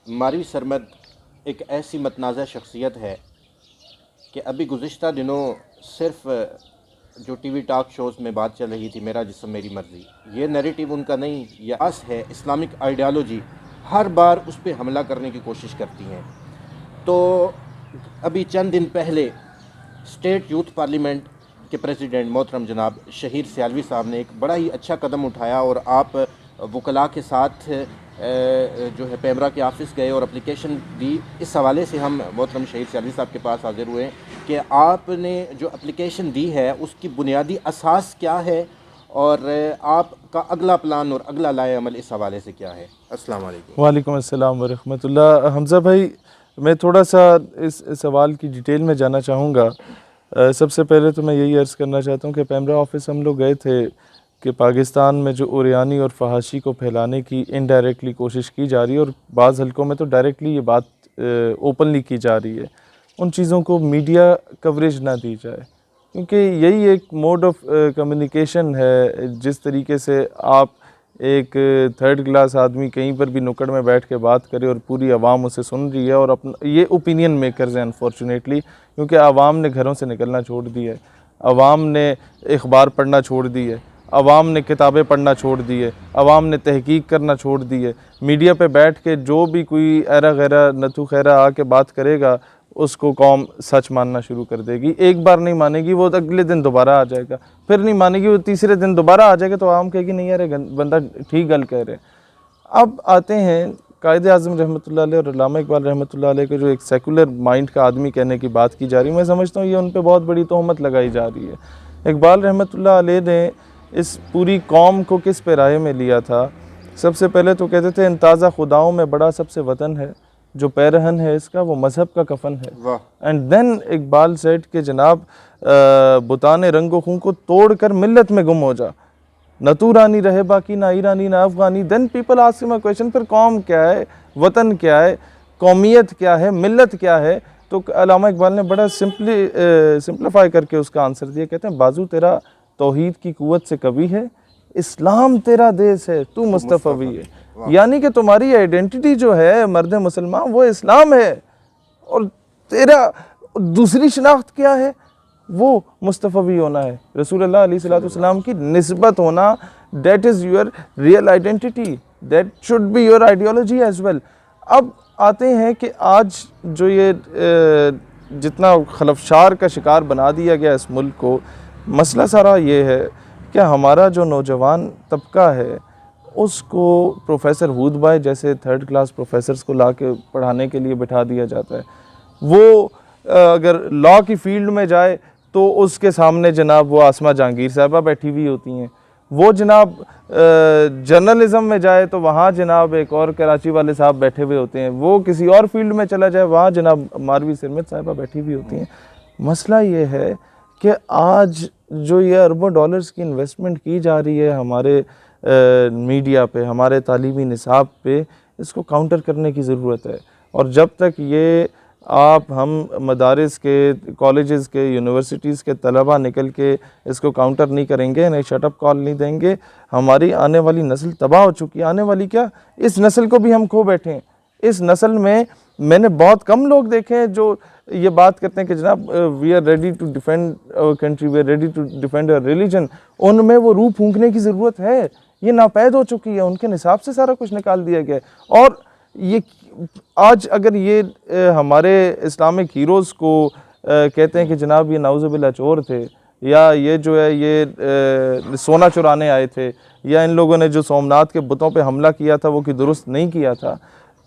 मारवी सरमद एक ऐसी मतनाज़ा शख्सियत है कि अभी गुज़िश्ता दिनों सिर्फ जो टीवी टॉक शोज़ में बात चल रही थी, मेरा जिस्म मेरी मर्ज़ी, ये नैरेटिव उनका नहीं, ये आस है इस्लामिक आइडियालॉजी हर बार उस पर हमला करने की कोशिश करती हैं। तो अभी चंद दिन पहले स्टेट यूथ पार्लियामेंट के प्रेसिडेंट मोहतरम जनाब शहीर सियालवी साहब ने एक बड़ा ही अच्छा कदम उठाया और आप वकला के साथ जो है पेमरा के ऑफ़िस गए और एप्लीकेशन दी। इस हवाले से हम मोहतरम शहीर सियालवी साहब के पास हाज़िर हुए कि आपने जो एप्लीकेशन दी है उसकी बुनियादी असास क्या है और आपका अगला प्लान और अगला लाए अमल इस हवाले से क्या है। अस्सलाम वालेकुम। वालेकुम अस्सलाम व रहमतुल्लाह। हमज़ा भाई, मैं थोड़ा सा इस सवाल की डिटेल में जाना चाहूँगा। सबसे पहले तो मैं यही अर्ज़ करना चाहता हूँ कि पेमरा ऑफ़िस हम लोग गए थे कि पाकिस्तान में जो उरियानी और फहाशी को फैलाने की इनडायरेक्टली कोशिश की जा रही है और बाज़ हलकों में तो डायरेक्टली ये बात ओपनली की जा रही है, उन चीज़ों को मीडिया कवरेज ना दी जाए, क्योंकि यही एक मोड ऑफ कम्युनिकेशन है। जिस तरीके से आप एक थर्ड क्लास आदमी कहीं पर भी नुक्कड़ में बैठ के बात करे और पूरी आवाम उसे सुन रही है, और अपना ये ओपिनियन मेकर्स हैं अनफॉर्चुनेटली, क्योंकि आवाम ने घरों से निकलना छोड़ दिया है, आवाम ने अखबार पढ़ना छोड़ दी है, आवाम ने किताबें पढ़ना छोड़ दी है, आवाम ने तहकीक करना छोड़ दी है। मीडिया पे बैठ के जो भी कोई ऐरा गैरा नथु खैरा आके बात करेगा उसको कौम सच मानना शुरू कर देगी। एक बार नहीं मानेगी वो, अगले दिन दोबारा आ जाएगा, फिर नहीं मानेगी वो, तीसरे दिन दोबारा आ जाएगा, तो आम कहेगी नहीं यार बंदा ठीक गल कह रहे। अब आते हैं कायदे आज़म रहमतुल्लाह अलैह और अल्लामा इकबाल रहमतुल्लाह अलैह के जो एक सेकुलर माइंड का आदमी कहने की बात की जा रही है, मैं समझता हूँ ये उन पर बहुत बड़ी तोहमत लगाई जा रही है। इकबाल रहमतुल्लाह अलैह ने इस पूरी कौम को किस पे राय में लिया था? सबसे पहले तो कहते थे इन ताज़ा खुदाओं में बड़ा सबसे वतन है, जो पैरहन है इसका वो मज़हब का कफन है। एंड देन इकबाल सेठ के जनाब बुताने रंगो खून को तोड़ कर मिल्लत में गुम हो जा, न तू रानी रहे बाकी, ना ईरानी ना अफ़गानी। Then people ask him a question, फिर कौम क्या है, वतन क्या है, कौमियत क्या है, मिल्लत क्या है? तो अल्लामा इकबाल ने बड़ा सिंप्लीफाई करके उसका आंसर दिया। कहते हैं बाजू तेरा तौहीद की कुव्वत से कभी है, इस्लाम तेरा देश है, तू मुस्तफ़वी है। यानी कि तुम्हारी आइडेंटिटी जो है मर्द मुसलमान वो इस्लाम है, और तेरा दूसरी शनाख्त क्या है? वो मुस्तफ़वी होना है, रसूलुल्लाह अलैहि सल्लम की निस्बत होना। That is your real identity, that should be your ideology as well. अब आते हैं कि आज जो ये जितना खलफशार का शिकार बना दिया गया इस मुल्क को, मसला सारा ये है कि हमारा जो नौजवान तबका है उसको प्रोफेसर हूद भाई जैसे थर्ड क्लास प्रोफेसर्स को ला के पढ़ाने के लिए बिठा दिया जाता है। वो अगर लॉ की फील्ड में जाए तो उसके सामने जनाब वो आसमा जहांगीर साहबा बैठी हुई होती हैं। वो जनाब जर्नलिज़म में जाए तो वहाँ जनाब एक और कराची वाले साहब बैठे हुए होते हैं। वो किसी और फील्ड में चला जाए वहाँ जनाब मारवी सरमद साहबा बैठी हुई होती हैं। मसला ये है कि आज जो ये अरबों डॉलर्स की इन्वेस्टमेंट की जा रही है हमारे मीडिया पे, हमारे तालीमी निसाब पे, इसको काउंटर करने की ज़रूरत है। और जब तक ये हम मदारिस के, कॉलेजेस के, यूनिवर्सिटीज़ के तलबा निकल के इसको काउंटर नहीं करेंगे, नहीं शटअप कॉल नहीं देंगे, हमारी आने वाली नस्ल तबाह हो चुकी है। आने वाली क्या, इस नस्ल को भी हम खो बैठे हैं। इस नस्ल में मैंने बहुत कम लोग देखे हैं जो ये बात करते हैं कि जनाब we are ready to defend our country, we are ready to defend our religion. उनमें वो रूह फूंकने की ज़रूरत है, ये नापैद हो चुकी है, उनके निसाब से सारा कुछ निकाल दिया गया है। और ये आज अगर ये हमारे इस्लामिक हीरोज़ को कहते हैं कि जनाब ये नाउज़ुबिल्लाह चोर थे, या ये जो है ये सोना चुराने आए थे, या इन लोगों ने जो सोमनाथ के बुतों पे हमला किया था वो कि दुरुस्त नहीं किया था,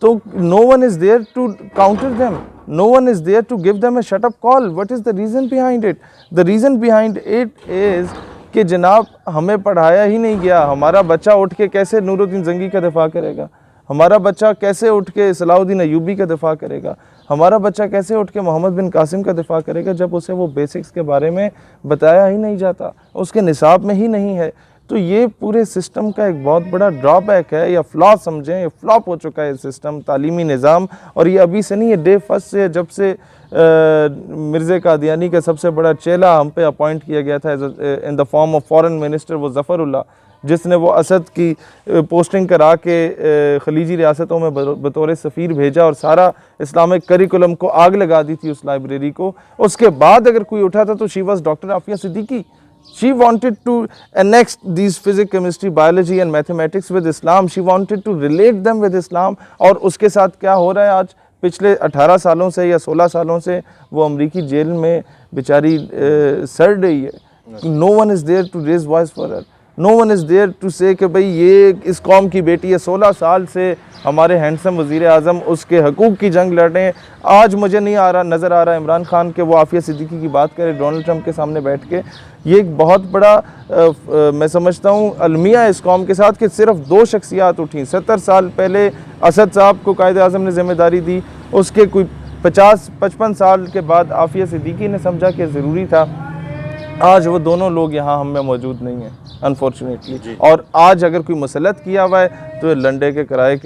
तो no one is there to counter them, no one is there to give them a shut up call. What is the reason behind it? The reason behind it is कि जनाब हमें पढ़ाया ही नहीं गया। हमारा बच्चा उठ के कैसे नूरुद्दीन जंगी का दिफा करेगा? हमारा बच्चा कैसे उठ के सलाहुद्दीन अयूबी का दिफा करेगा? हमारा बच्चा कैसे उठ के मोहम्मद बिन कासिम का दिफा करेगा जब उसे वो बेसिक्स के बारे में बताया ही नहीं जाता, उसके निसाब में ही नहीं है? तो ये पूरे सिस्टम का एक बहुत बड़ा ड्रॉबैक है, या फ्लॉ समझें, ये फ्लॉप हो चुका है सिस्टम, तालीमी निज़ाम। और ये अभी से नहीं, ये डे फर्स्ट से, जब से मिर्ज़ा कादियानी का सबसे बड़ा चेला हम पे अपॉइंट किया गया था in the form of foreign minister वो ज़फ़रुल्लाह, जिसने वो असद की पोस्टिंग करा के खलीजी रियासतों में बतौर सफ़ीर भेजा और सारा इस्लामिक करिकुलम को आग लगा दी थी उस लाइब्रेरी को। उसके बाद अगर कोई उठा था तो she was doctor Aafia Siddiqui. She wanted to annex these physics, chemistry, biology and mathematics with Islam. She wanted to relate them with Islam. और उसके साथ क्या हो रहा है आज पिछले 18 सालों से या 16 सालों से वो अमरीकी जेल में बेचारी सड़ रही है। No one is there to raise voice for her. No one is there to say कि भाई ये इस कौम की बेटी है, 16 साल से हमारे हैंडसम वज़ीर आज़म उसके हकूक़ की जंग लड़ रहे हैं। आज मुझे नहीं आ रहा नज़र आ रहा है इमरान खान के वो आफिया सिद्दीकी की बात करे डोनाल्ड ट्रंप के सामने बैठ के। ये एक बहुत बड़ा मैं समझता हूँ अलमिया है इस कौम के साथ कि सिर्फ 2 शख्सियात उठी। 70 साल पहले असद साहब को कायदे आज़म ने ज़िम्मेदारी दी, उसके कोई 50-55 साल के बाद आफिया सिद्दीकी ने समझा कि ज़रूरी था। आज वो दोनों लोग यहाँ हम में मौजूद नहीं हैं अनफॉर्चुनेटली। और आज अगर कोई मसलत किया हुआ है तो लंडे के किराए